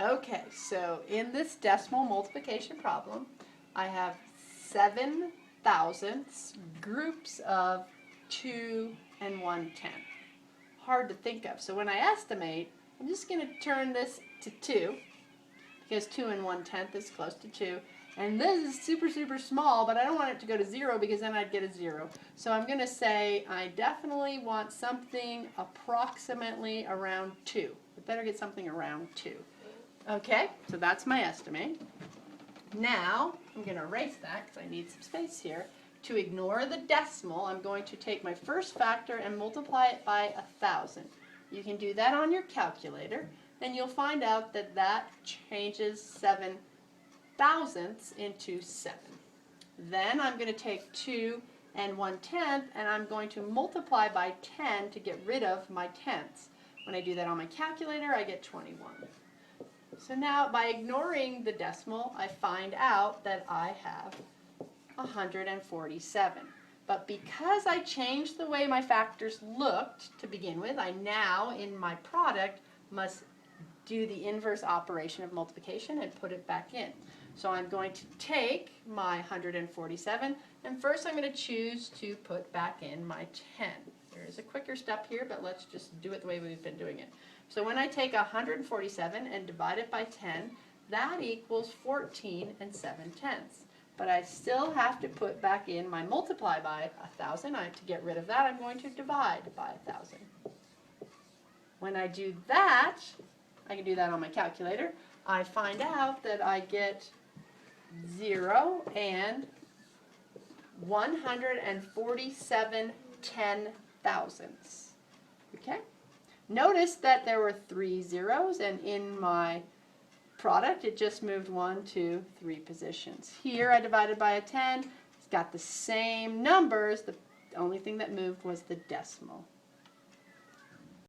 Okay, so in this decimal multiplication problem, I have 7 thousandths groups of 2 and 1/10. Hard to think of. So when I estimate, I'm just going to turn this to 2, because 2 and 1/10 is close to 2. And this is super, super small, but I don't want it to go to 0 because then I'd get a 0. So I'm going to say I definitely want something approximately around 2. I better get something around 2. Okay, so that's my estimate. Now, I'm going to erase that because I need some space here. To ignore the decimal, I'm going to take my first factor and multiply it by 1,000. You can do that on your calculator, and you'll find out that that changes 7 thousandths into 7. Then I'm going to take 2 and 1/10, and I'm going to multiply by 10 to get rid of my tenths. When I do that on my calculator, I get 21. So now, by ignoring the decimal, I find out that I have 147. But because I changed the way my factors looked to begin with, I now, in my product, must do the inverse operation of multiplication and put it back in. So I'm going to take my 147, and first I'm going to choose to put back in my 10. There is a quicker step here, but let's just do it the way we've been doing it. So when I take 147 and divide it by 10, that equals 14 and 7/10. But I still have to put back in my multiply by 1,000. To get rid of that, I'm going to divide by 1,000. When I do that, I can do that on my calculator, I find out that I get 0 and 147 10,000ths. Okay? Notice that there were 3 zeros, and in my product it just moved 1, 2, 3 positions. Here I divided by a 10. It's got the same numbers. The only thing that moved was the decimal.